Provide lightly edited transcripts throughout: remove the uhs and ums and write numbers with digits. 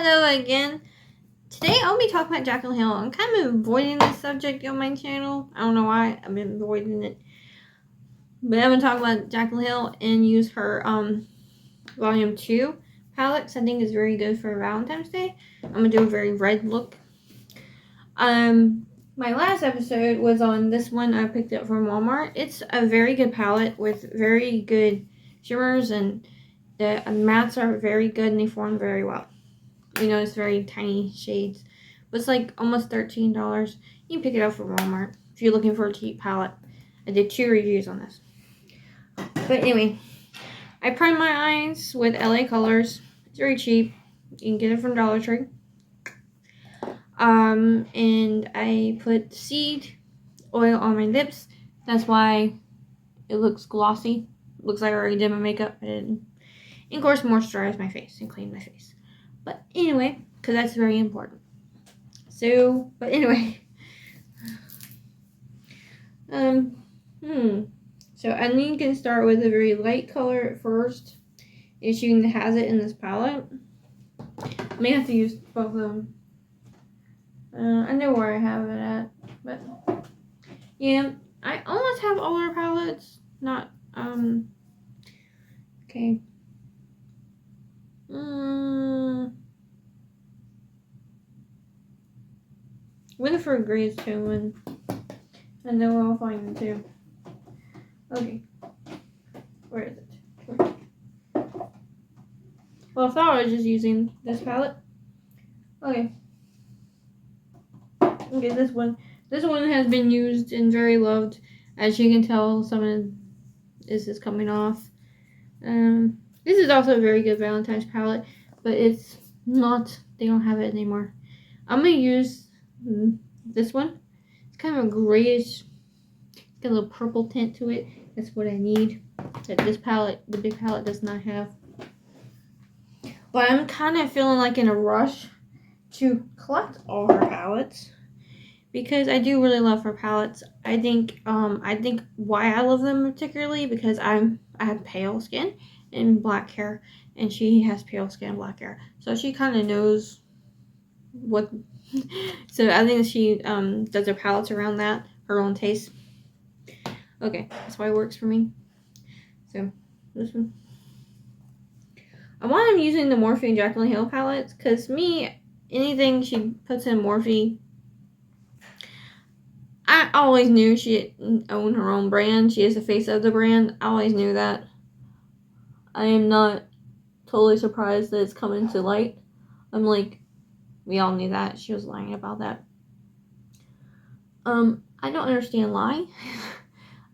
Hello again. Today I'll be talking about Jaclyn Hill. I'm kind of avoiding this subject on my channel. I don't know why I've been avoiding it. But I'm going to talk about Jaclyn Hill and use her Volume 2 palette. I think is very good for Valentine's Day. I'm going to do a very red look. My last episode was on this one I picked up from Walmart. It's a very good palette with very good shimmers, and the mattes are very good and they form very well. You know, it's very tiny shades. But it's like almost $13. You can pick it up from Walmart if you're looking for a cheap palette. I did 2 reviews on this. But anyway, I primed my eyes with LA Colors. It's very cheap. You can get it from Dollar Tree. And I put seed oil on my lips. That's why it looks glossy. Looks like I already did my makeup. I didn't. And of course, moisturize my face and clean my face. But anyway, because that's very important. So, but anyway. So I think you can start with a very light color at first. If you has it in this palette. I may have to use both of them. I know where I have it at, but yeah, I almost have all our palettes. Not okay. Winifred Gray's too, and I know I'll find them too. Okay, where is it? Well, I thought I was just using this palette. Okay. Okay, this one has been used and very loved. As you can tell, some of this is coming off. This is also a very good Valentine's palette, but it's not. They don't have it anymore. I'm gonna use this one. It's kind of a grayish, got a little purple tint to it. That's what I need. That this palette, the big palette, does not have. But I'm kind of feeling like in a rush to collect all her palettes because I do really love her palettes. I think why I love them particularly because I have pale skin and black hair, and she has pale skin and black hair, so she kind of knows what. So I think she does her palettes around that, her own taste. Okay, that's why it works for me. So this one. I want I'm using the Morphe and Jaclyn Hill palettes because anything she puts in Morphe, I always knew she owned her own brand. She is the face of the brand. I always knew that. I am not totally surprised that it's coming to light. I'm like, we all knew that. She was lying about that. I don't understand why.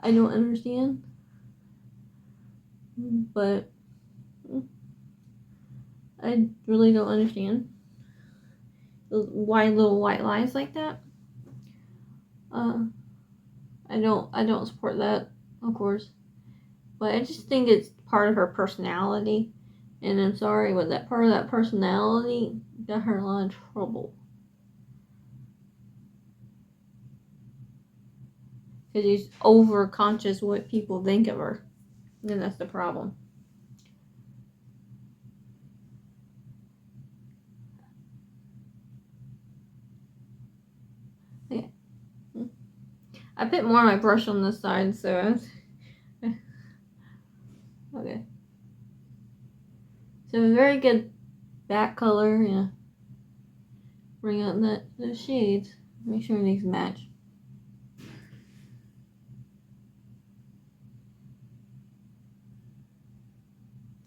I don't understand. But I really don't understand why little white lies like that. I don't support that, of course. But I just think it's part of her personality. And I'm sorry, but that part of that personality got her in a lot of trouble. Because she's over conscious what people think of her. And that's the problem. Yeah. I put more of my brush on this side, so okay. So a very good back color, yeah. Bring out those shades. Make sure these match.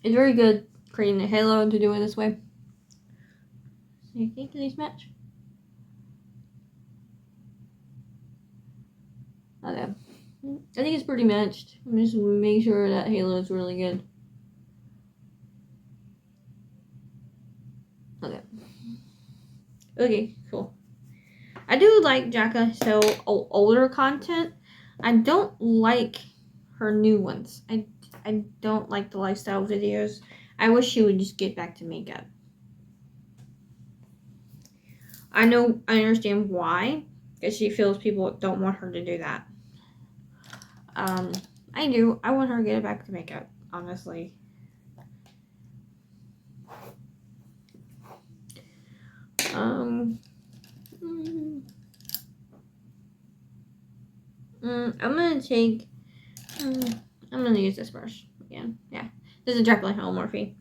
It's very good creating a halo to do it this way. So you think these match? Okay. I think it's pretty matched. I'm just gonna make sure that halo is really good. Okay. Okay, cool. I do like Jaclyn Hill older content. I don't like her new ones. I don't like the lifestyle videos. I wish she would just get back to makeup. I understand why, because she feels people don't want her to do that. I do. I want her to get back to makeup, honestly. I'm gonna take. I'm gonna use this brush again. Yeah, this is Jaclyn Morphe.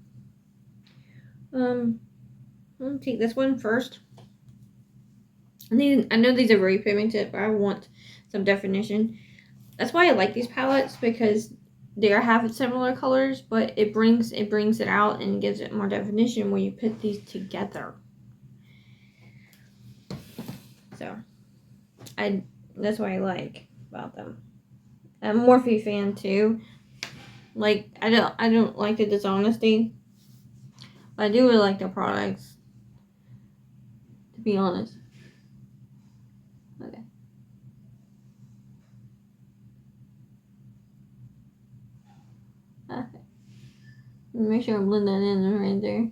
I'm gonna take this one first. I know these are very pigmented, but I want some definition. That's why I like these palettes, because they have similar colors, but it brings it out and gives it more definition when you put these together. So that's what I like about them. I'm a Morphe fan too. Like I don't like the dishonesty, but I do really like their products, to be honest. Okay. Okay. Make sure I blend that in right there.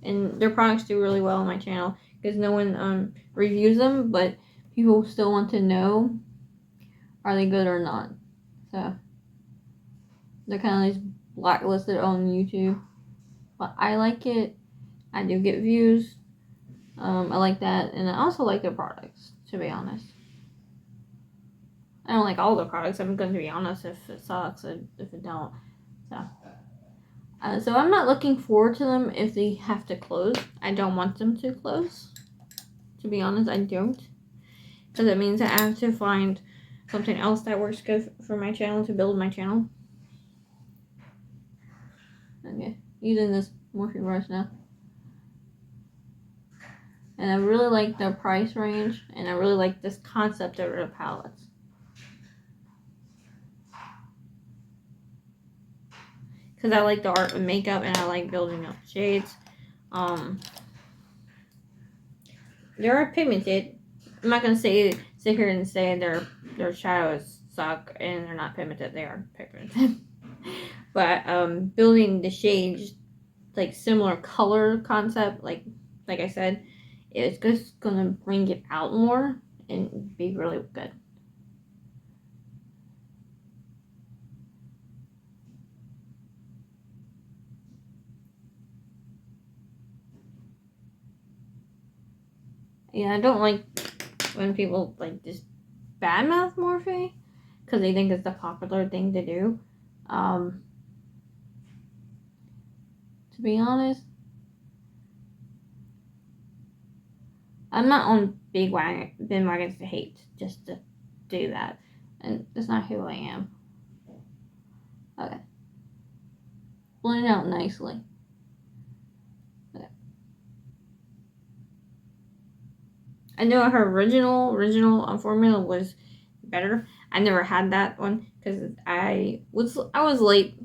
And their products do really well on my channel because no one reviews them, but people still want to know, are they good or not. So they're kind of these blacklisted on YouTube, but I like it. I do get views. I like that, and I also like their products, to be honest. I don't like all the products. I'm going to be honest. If it sucks, if it don't. So I'm not looking forward to them if they have to close. I don't want them to close. To be honest, I don't. Because it means I have to find something else that works good for my channel to build my channel. Okay, using this Morphe brush now. And I really like their price range, and I really like this concept of their palettes. Because I like the art of makeup, and I like building up shades. They are pigmented. I'm not gonna sit here and say their shadows suck and they're not pigmented. They are pigmented. But building the shades, like similar color concept, like I said, it's just gonna bring it out more and be really good. Yeah, I don't like when people like just badmouth Morphe because they think it's the popular thing to do. To be honest, I'm not on bandwagons to hate just to do that, and that's not who I am. Okay, blend it out nicely. Okay. I know her original formula was better. I never had that one because I was late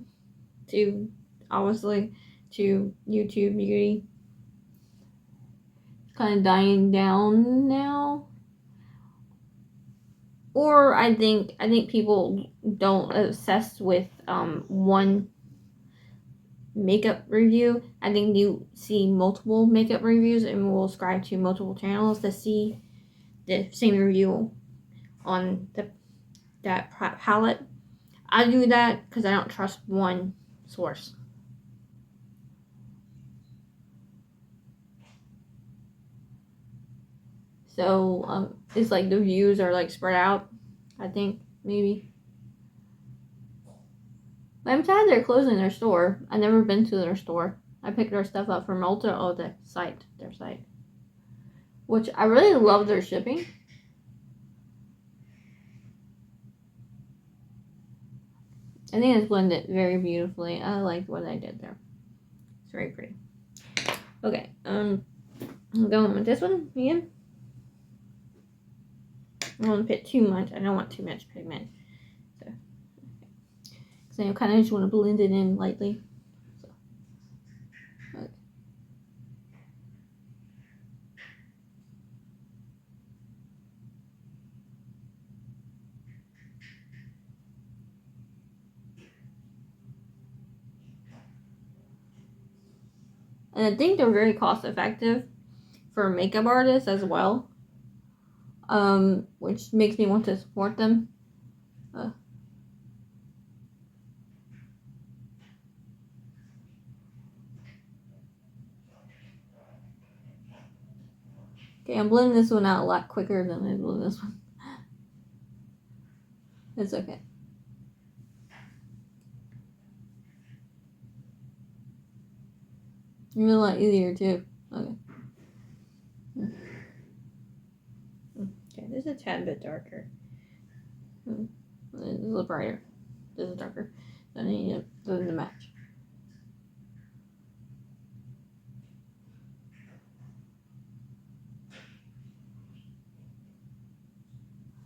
to, obviously, to YouTube beauty. It's kind of dying down now. Or I think people don't obsess with one makeup review. I think you see multiple makeup reviews and will subscribe to multiple channels to see the same review on that palette. I do that because I don't trust one source. So it's like the views are like spread out, I think, maybe. But I'm sad they're closing their store. I've never been to their store. I picked their stuff up from Ulta. Oh, their site. Which I really love their shipping. I think it's blended very beautifully. I like what I did there. It's very pretty. Okay, I'm going with this one again. I don't want to put too much. I don't want too much pigment. So I kind of just want to blend it in lightly. So, okay. And I think they're very cost effective for makeup artists as well. Which makes me want to support them. Okay, I'm blending this one out a lot quicker than I blend this one. It's okay. It's a lot easier too. Okay. Okay, this is a tad bit darker. This is a little brighter. This is darker. So I need those to match.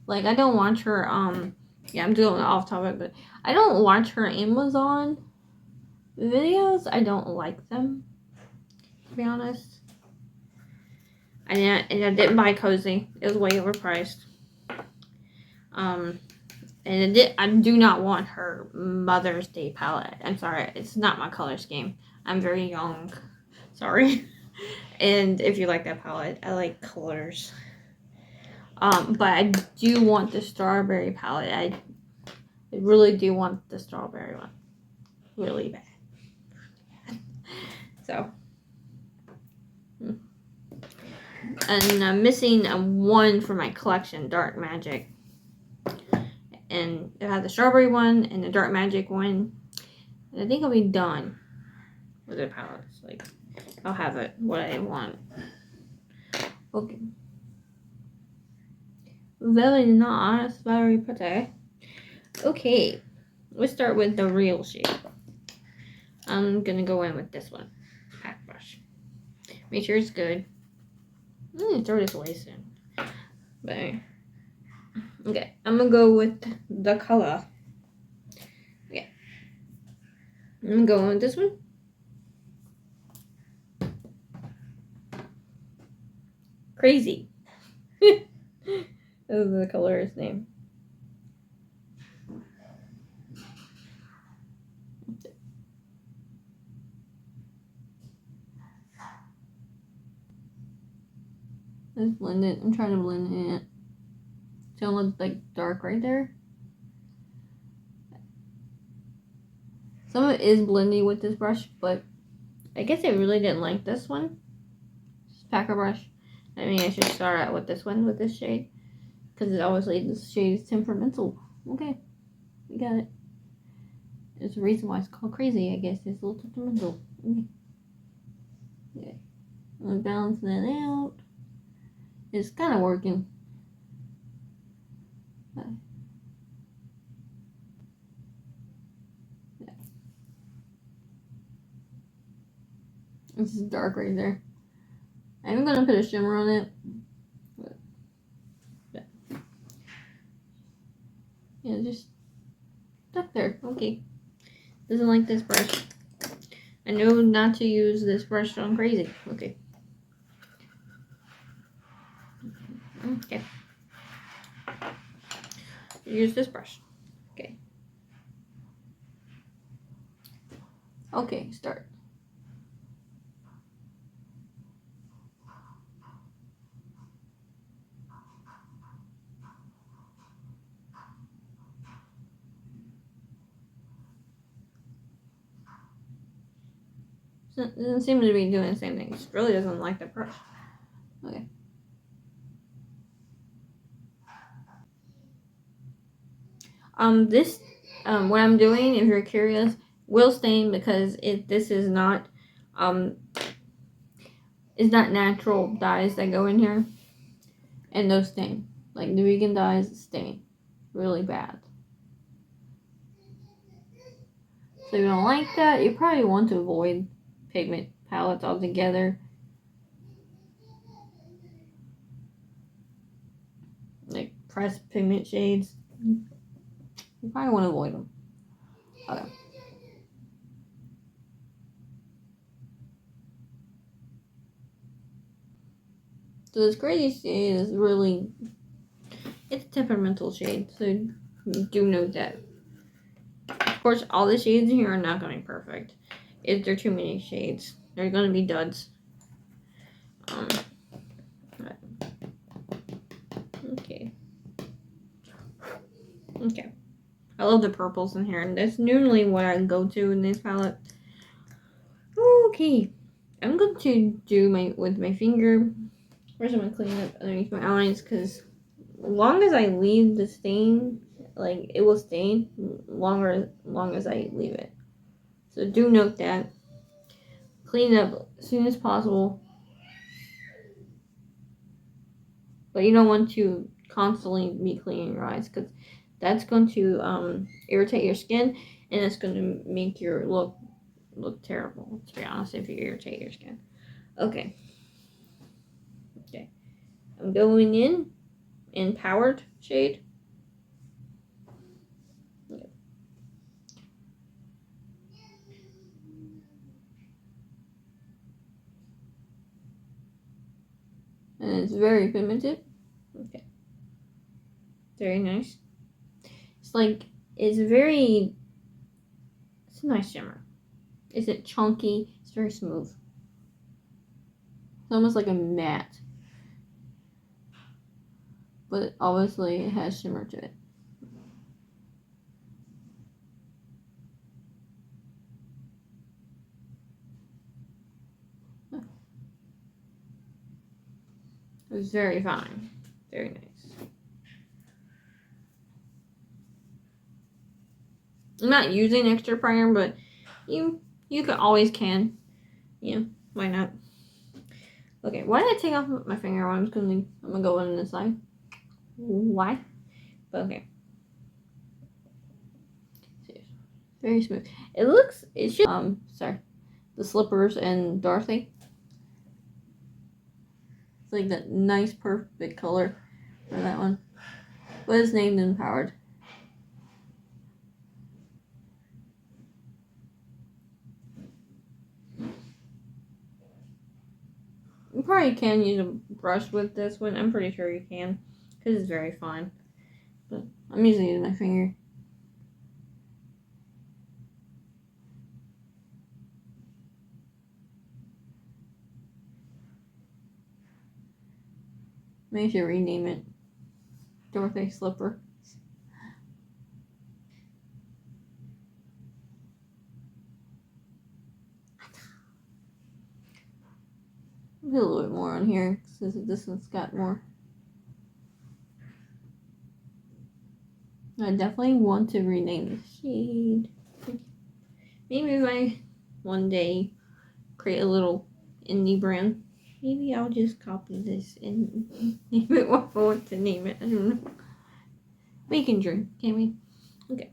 Like, I don't watch her, yeah, I'm doing off topic, but I don't watch her Amazon videos. I don't like them, to be honest. And I didn't buy Cozy. It was way overpriced. And I do not want her Mother's Day palette. I'm sorry, it's not my color scheme. I'm very young. Sorry. And if you like that palette, I like colors. But I do want the strawberry palette. I really do want the strawberry one. Really bad. So. And I'm missing one for my collection, Dark Magic. And I have the strawberry one and the Dark Magic one. And I think I'll be done with the palettes. Like, I'll have it what I want. Okay. Very nice, very pretty. Okay, let's start with the real shade. I'm gonna go in with this one, pack brush. Make sure it's good. Throw this away soon. But okay, I'm gonna go with the color. Okay, I'm going with this one. Crazy. This is the color's name. Let's blend it. I'm trying to blend it. Don't look like dark right there. Some of it is blendy with this brush, but I guess I really didn't like this one. This packer brush. I mean, I should start out with this one, with this shade. Because obviously this shade is temperamental. Okay, we got it. There's a reason why it's called crazy, I guess. It's a little temperamental. Okay. I'm gonna balance that out. It's kind of working. Yeah. This is dark right there. I'm gonna put a shimmer on it. But, yeah, just stuck there. Okay. Doesn't like this brush. I know not to use this brush on crazy. Okay. Okay. Use this brush. Okay. Okay, start. It doesn't seem to be doing the same thing. It just really doesn't like the brush. Okay. This, what I'm doing, if you're curious, will stain because this is not, it's not natural dyes that go in here, and those stain. Like the vegan dyes stain really bad. So if you don't like that, you probably want to avoid pigment palettes altogether. Like pressed pigment shades. You probably want to avoid them. Okay. So this crazy shade is really, it's a temperamental shade, so do note that. Of course, all the shades in here are not going to be perfect. If there are too many shades, they're going to be duds. Okay. Okay. I love the purples in here, and that's normally what I go to in this palette. Okay. I'm going to do with my finger. First, I'm gonna clean up underneath my eyes because as long as I leave the stain, like it will stain long as I leave it. So do note that. Clean it up as soon as possible. But you don't want to constantly be cleaning your eyes because that's going to irritate your skin and it's going to make your look terrible, to be honest, if you irritate your skin. Okay. I'm going in Powered shade. And it's very pigmented. Okay. Very nice. It's like, it's a nice shimmer. Is it chunky? It's very smooth. It's almost like a matte. But obviously it has shimmer to it. It was very fine. Very nice. I'm not using extra primer, but you always can. Yeah, why not? Okay, why did I take off my finger? I'm gonna go on this side. Why? But okay. Very smooth. It should sorry. The slippers and Dorothy. It's like that nice perfect color for that one. But it's named Empowered. You probably can use a brush with this one. I'm pretty sure you can. Because it's very fine. But I'm using my finger. Maybe I should rename it Dorothy Slipper. Put a little bit more on here since this one's got more. I definitely want to rename the shade. Maybe if I one day create a little indie brand, maybe I'll just copy this and name it what I want to name it. I don't know. We can dream, can't we? Okay.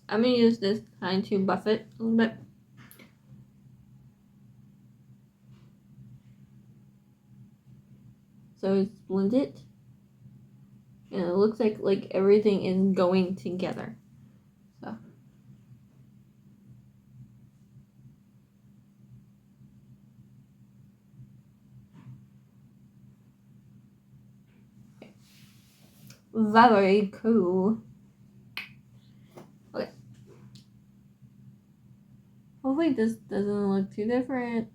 I'm gonna use this kind to buff it a little bit. So it's blended. And it looks like everything is going together. So. Okay. Very cool. Okay. Hopefully this doesn't look too different.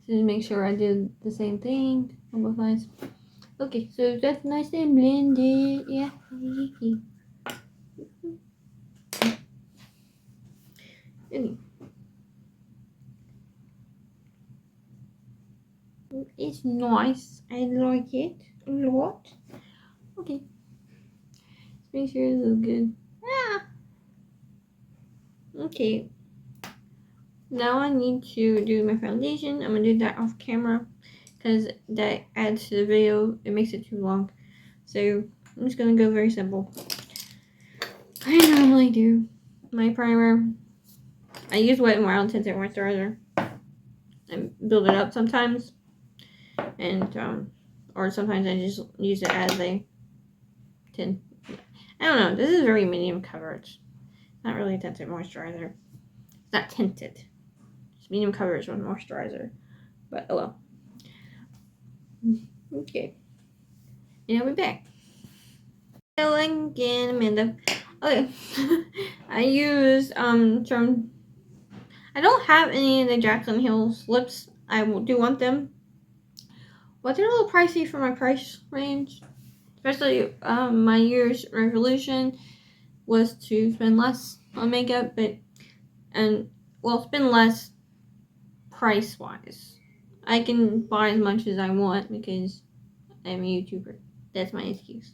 Just make sure I did the same thing on both sides. Okay, so that's nice and blended. Yeah. Okay. It's nice. I like it a lot. Okay. Let's make sure this is good. Ah. Okay. Now I need to do my foundation. I'm gonna do that off camera because that adds to the video. It makes it too long. So I'm just gonna go very simple. I normally do my primer. I use Wet n Wild Tinted Moisturizer and build it up sometimes, and or sometimes I just use it as a tint. I don't know. This is very medium coverage. Not really a tinted moisturizer. It's not tinted. It's medium coverage with moisturizer. But oh well. Okay. And I'll be back. Hello again, Amanda. Okay. I use some. I don't have any of the Jaclyn Hill's lips. I do want them. but they're a little pricey for my price range. Especially my year's resolution was to spend less on makeup, spend less price wise. I can buy as much as I want because I'm a YouTuber. That's my excuse.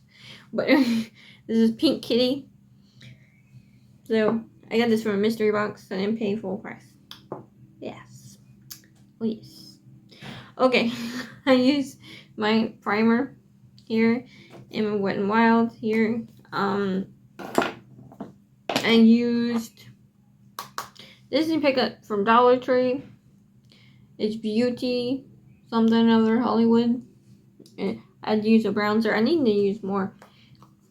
But this is Pink Kitty. So I got this from a mystery box. I didn't pay full price. Yes. Oh yes. Okay. I use my primer here in my Wet n Wild here. I used this you pick up from Dollar Tree. It's Beauty something other Hollywood. I'd use a bronzer. I need to use more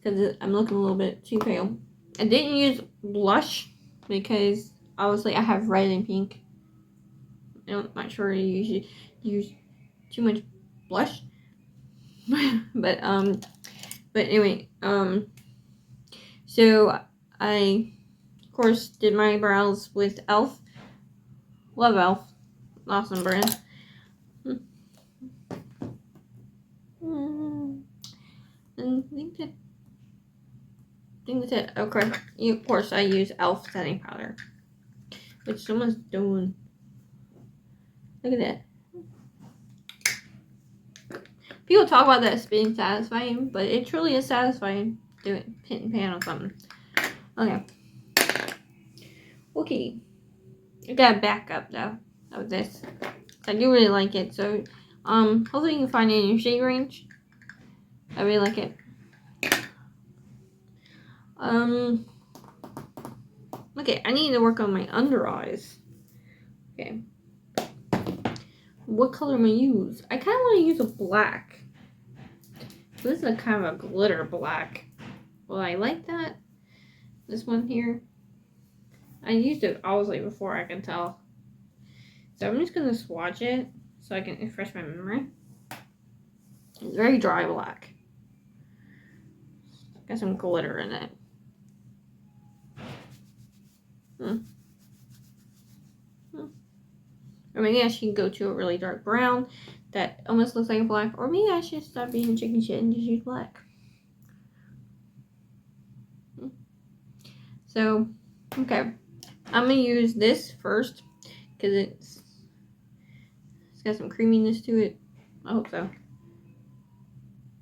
because I'm looking a little bit too pale. I didn't use blush because obviously I have red and pink. I'm not sure you usually use too much blush. but anyway, so I of course did my brows with e.l.f. Love e.l.f. Awesome brand. And I think that's it. Okay. Of course I use e.l.f. setting powder. Which someone's doing. Look at that. People talk about that as being satisfying, but it truly is satisfying doing pin and pan or something. Okay. Okay. I got a backup though of this. I do really like it, so hopefully you can find it in your shade range. I really like it. Okay, I need to work on my under eyes. Okay. What color am I use? I kind of want to use a black. This is a kind of a glitter black. Well, I like that. This one here. I used it obviously before, I can tell. So I'm just going to swatch it so I can refresh my memory. It's very dry black. Got some glitter in it. Or maybe I should go to a really dark brown that almost looks like a black. Or maybe I should stop being chicken shit and just use black. So, okay. I'm going to use this first because it's got some creaminess to it. I hope so.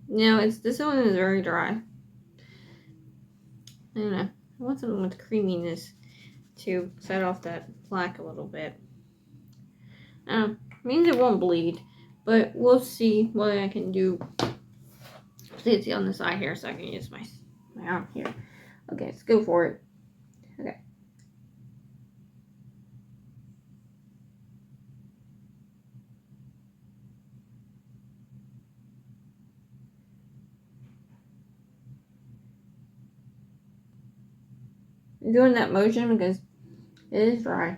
No, this one is very dry. I don't know. I want something with creaminess to set off that black a little bit. Means it won't bleed, but we'll see what I can do. See, it's on the side here, so I can use my arm here. Okay, let's go for it. Okay. I'm doing that motion because it is dry.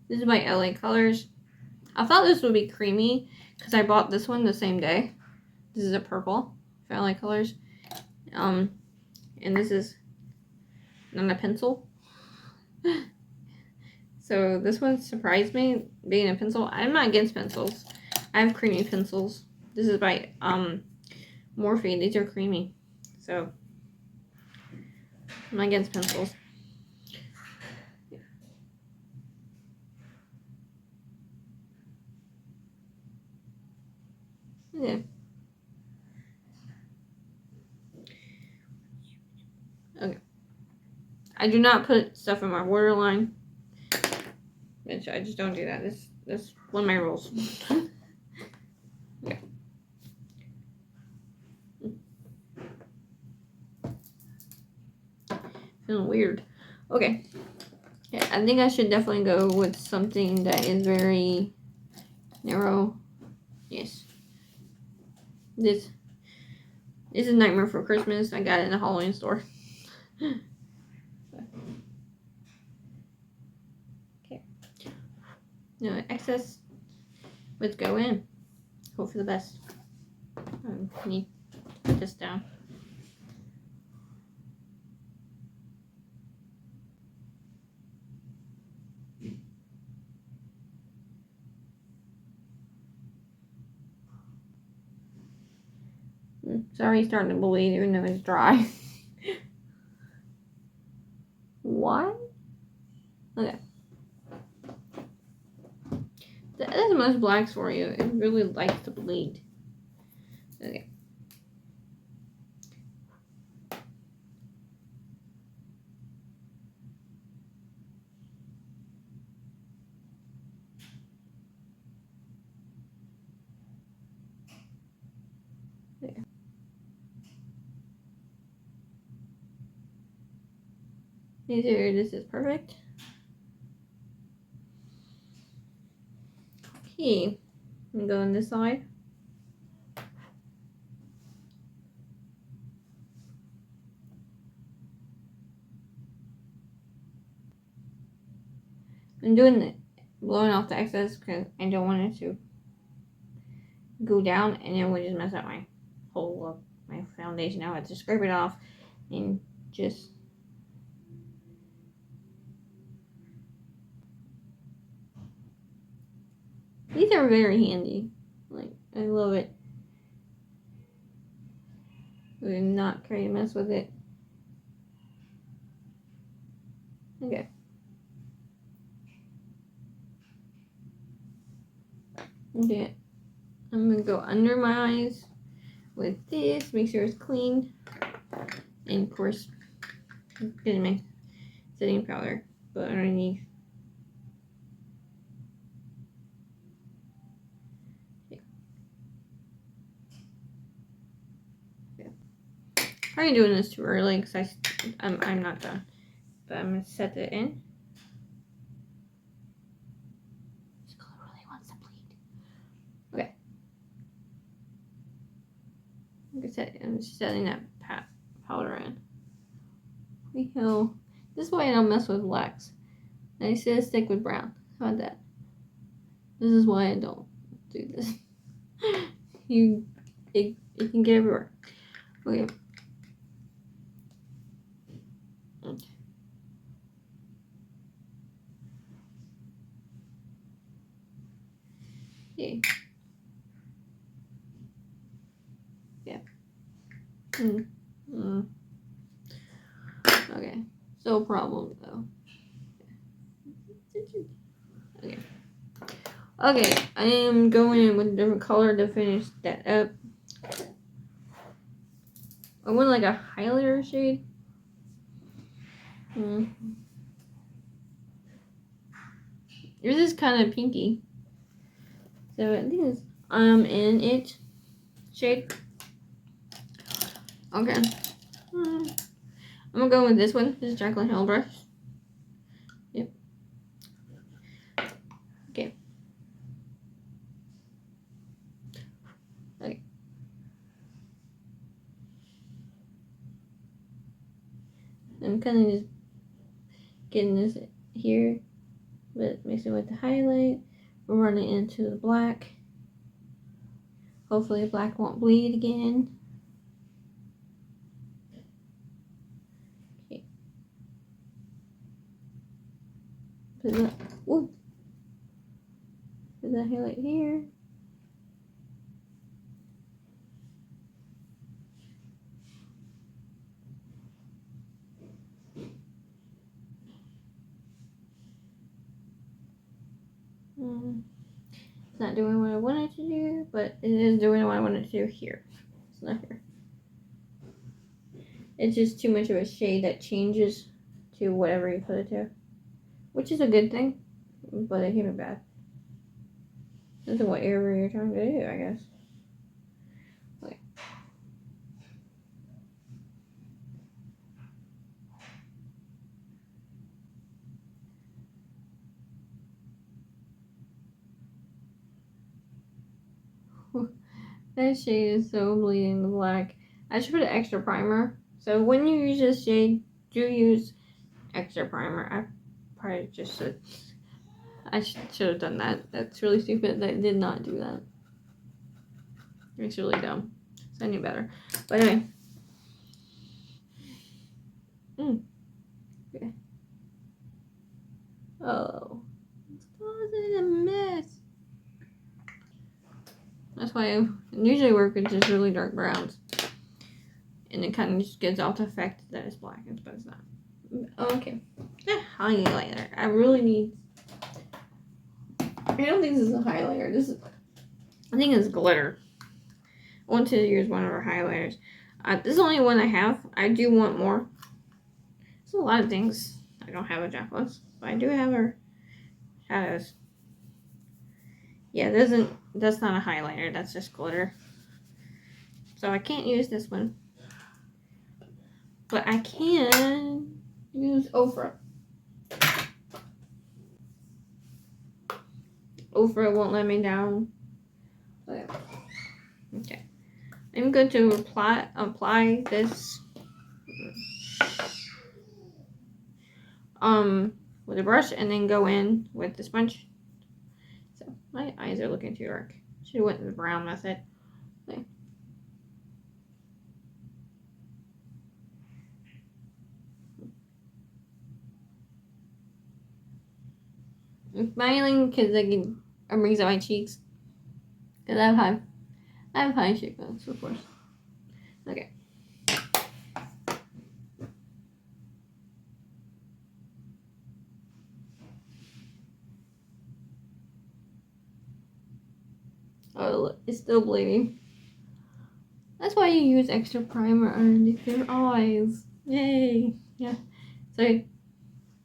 This is my LA Colors. I thought this would be creamy because I bought this one the same day. This is a purple for LA Colors. And this is not a pencil. So this one surprised me being a pencil. I'm not against pencils. I have creamy pencils. This is by Morphe. These are creamy. So I'm not against pencils. Yeah. Okay. I do not put stuff in my waterline. Which I just don't do that. That's one of my rules. Okay. Feeling weird. Okay. Yeah, I think I should definitely go with something that is very narrow. Yes. This is Nightmare for Christmas. I got it in the Halloween store. Okay. No excess let's go in. Hope for the best. I need to put this down. It's already starting to bleed even though it's dry. What? Okay. That's most blacks for you. It really likes to bleed. Okay. There. This is perfect. Okay. I'm gonna go on this side. I'm doing it, blowing off the excess because I don't want it to go down and it would just mess up my whole look, my foundation. Now I have to scrape it off and just these are very handy. Like I love it. We're not trying to mess with it. Okay. Okay. I'm gonna go under my eyes with this, make sure it's clean, and of course, get my setting powder, but underneath. Yeah. Probably doing this too early because I'm not done, but I'm gonna set it in. This color really wants to bleed. Okay. I'm setting that powder in. This is why I don't mess with blacks. I say stick with brown. How about that? This is why I don't do this. It can get everywhere. Okay. Okay. Yeah. Okay. No problem though. Okay. Okay, I am going in with a different color to finish that up. I want like a highlighter shade. Yours is kind of pinky. So I think it's in it shade. Okay. I'm gonna go with this one. This is Jaclyn Hell brush. Yep. Okay. Okay. I'm kind of just getting this here, but mixing with the highlight. We're running into the black. Hopefully the black won't bleed again. Okay. Put that, put that highlight here. It's not doing what I wanted to do, but it is doing what I wanted to do here. It's not here. It's just too much of a shade that changes to whatever you put it to, which is a good thing, but it can be bad. Depends on whatever you're trying to do, I guess. Okay. That shade is so bleeding the black. I should put an extra primer. So when you use this shade, do use extra primer. I probably just should. I should have done that. That's really stupid that I did not do that. It's really dumb. So I knew better. But anyway. Okay. Oh. It's causing a mess. That's why I usually work with just really dark browns. And it kind of just gives off the effect that it's black, but it's not. Okay. Highlighter. I really need... I don't think this is a highlighter. I think it's glitter. I want to use one of our highlighters. This is the only one I have. I do want more. There's a lot of things I don't have at Jaclyn's, but I do have her shadows. Yeah, that's not a highlighter. That's just glitter. So I can't use this one. But I can use Ofra. Ofra won't let me down. So yeah. Okay. I'm going to apply this with a brush and then go in with the sponge. So my eyes are looking too dark. Should have went with the brown method. Okay. I'm smiling because it brings out my cheeks. Because I have high cheekbones, of course. Okay. Oh, it's still bleeding. That's why you use extra primer underneath your eyes. Yay. Yeah. So,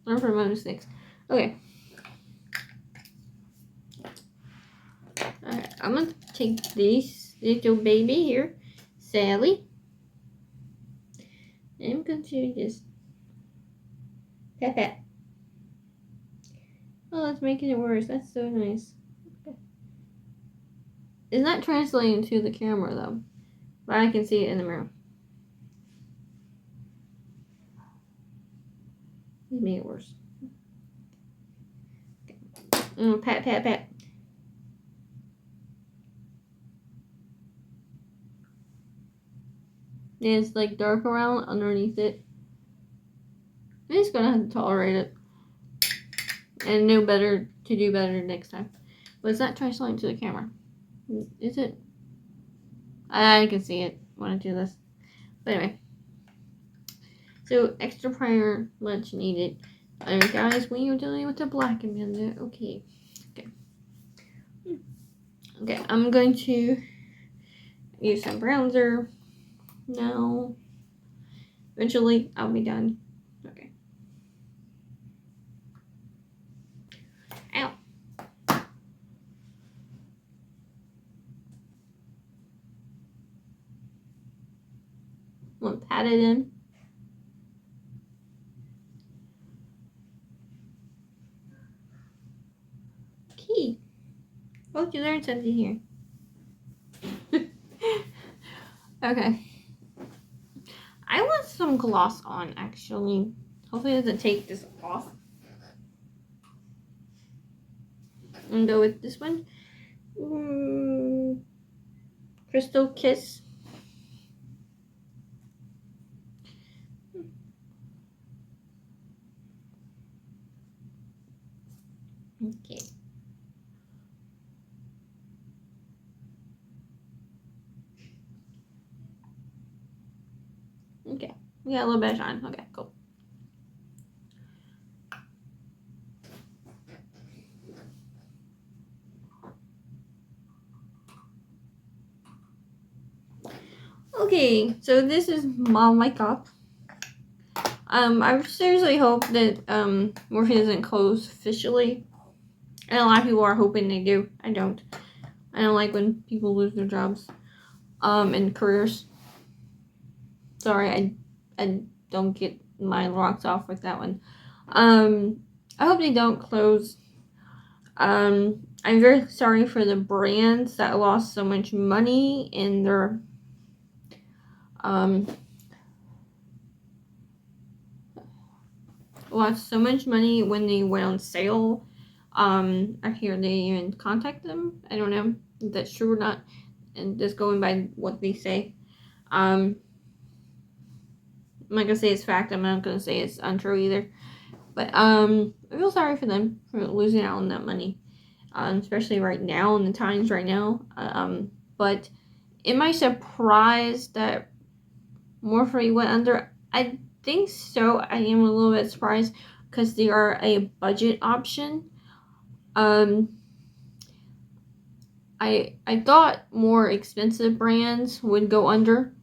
learn from my mistakes. Okay. Alright, I'm gonna take this little baby here, Sally. And I'm going to just pat that. Oh, that's making it worse. That's so nice. Okay. It's not translating to the camera though, but I can see it in the mirror. It made it worse. Okay. Pat, pat, pat. And it's like dark around underneath it. I'm just gonna have to tolerate it and know better to do better next time. But it's not translating to the camera, is it? I can see it when I do this. But anyway, so extra primer much needed. Guys, when you're dealing with the black Amanda, okay. Okay, I'm going to use some bronzer now. Eventually, I'll be done. Okay. Ow. I'm gonna pat it in. Okay. Hope you learned something here. Okay. I want some gloss on, actually. Hopefully it doesn't take this off. And go with this one. Crystal Kiss. Okay. Okay. We got a little bit of shine. Okay, cool. Okay, so this is my makeup. I seriously hope that Morphe doesn't close officially. And a lot of people are hoping they do. I don't. I don't like when people lose their jobs and careers. Sorry, I don't get my rocks off with that one. I hope they don't close. I'm very sorry for the brands that lost so much money in their lost so much money when they went on sale. I hear they even contact them. I don't know if that's true or not, and just going by what they say. I'm not gonna say it's fact. I'm not gonna say it's untrue either. But I feel sorry for them for losing out on that money, especially right now in the times right now. But am I surprised that Morphe went under? I think so. I am a little bit surprised because they are a budget option. Um, I thought more expensive brands would go under.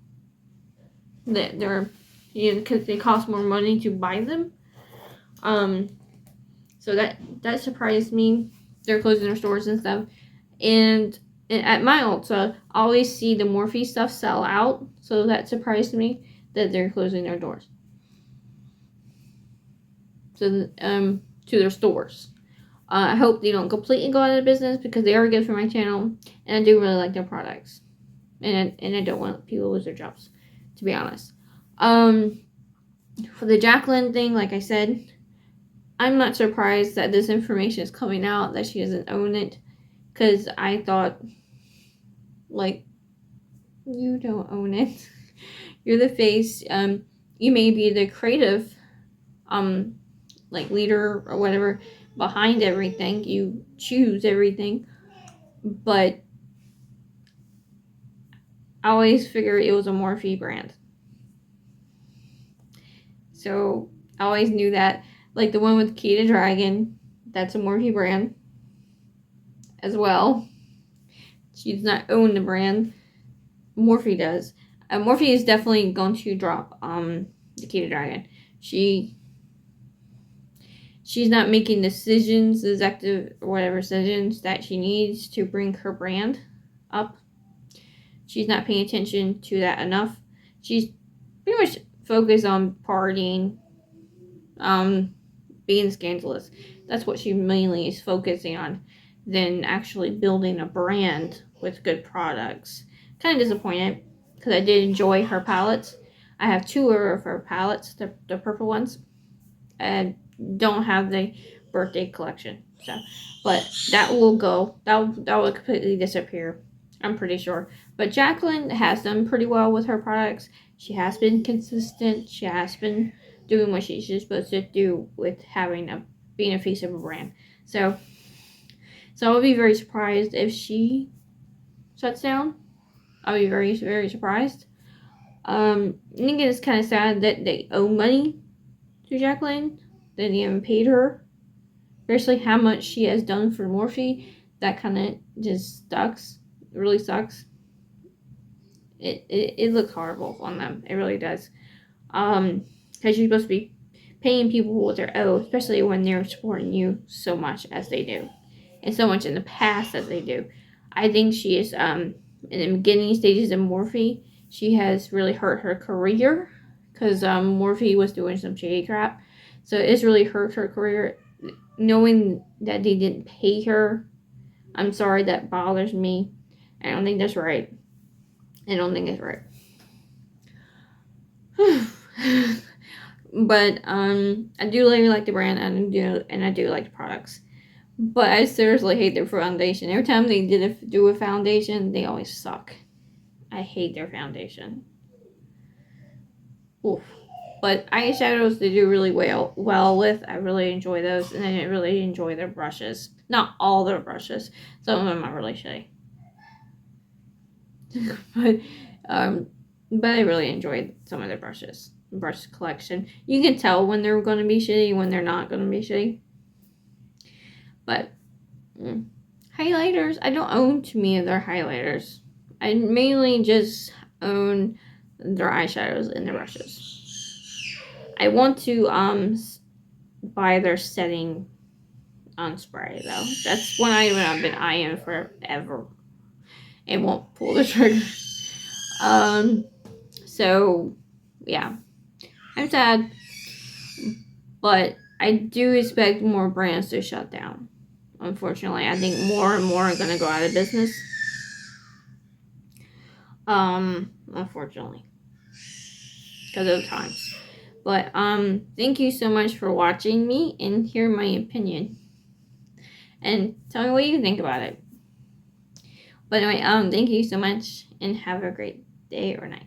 That they're, because they cost more money to buy them. So that surprised me. They're closing their stores and stuff. And at my Ulta, I always see the Morphe stuff sell out. So that surprised me that they're closing their doors. So to their stores. I hope they don't completely go out of business because they are good for my channel, and I do really like their products, and I don't want people to lose their jobs, to be honest. For the Jaclyn thing, like I said, I'm not surprised that this information is coming out that she doesn't own it, because I thought, like, you don't own it. You're the face. You may be the creative, like leader or whatever behind everything. You choose everything, but I always figured it was a Morphe brand. So I always knew that. Like the one with Key to Dragon, that's a Morphe brand as well. She does not own the brand. Morphe does. Morphe is definitely going to drop the Key to Dragon. She's not making decisions, executive or whatever decisions that she needs to bring her brand up. She's not paying attention to that enough. She's pretty much focused on partying, being scandalous. That's what she mainly is focusing on, than actually building a brand with good products. Kind of disappointed because I did enjoy her palettes. I have 2 of her palettes, the purple ones, and don't have the birthday collection. So, but that will go. That will completely disappear. I'm pretty sure. But Jaclyn has done pretty well with her products. She has been consistent. She has been doing what she's supposed to do with being a face of a brand. So I would be very surprised if she shuts down. I'll be very, very surprised. I think it's kind of sad that they owe money to Jaclyn. That they haven't paid her. Especially how much she has done for Morphe. That kind of just sucks. It really sucks. It looks horrible on them. It really does. Because you're supposed to be paying people what they're owed, especially when they're supporting you so much as they do, and so much in the past as they do. I think she is in the beginning stages of Morphe. She has really hurt her career because Morphe was doing some shady crap, so it's really hurt her career. Knowing that they didn't pay her, I'm sorry, that bothers me. I don't think that's right. I don't think it's right. But I do really like the brand, and I do like the products. But I seriously hate their foundation. Every time they do a foundation, they always suck. I hate their foundation. Oof. But eyeshadows they do really well with. I really enjoy those, and I really enjoy their brushes. Not all their brushes. Some of them are really shitty. But I really enjoyed some of their brushes. Brush collection. You can tell when they're going to be shitty, when they're not going to be shitty. But highlighters, I don't own too many of their highlighters. I mainly just own their eyeshadows and their brushes. I want to buy their setting on spray though. That's one item I've been eyeing forever. And won't pull the trigger. So yeah. I'm sad. But I do expect more brands to shut down. Unfortunately, I think more and more are gonna go out of business. Unfortunately. Because of the times. But thank you so much for watching me and hearing my opinion. and tell me what you think about it. But anyway, thank you so much, and have a great day or night.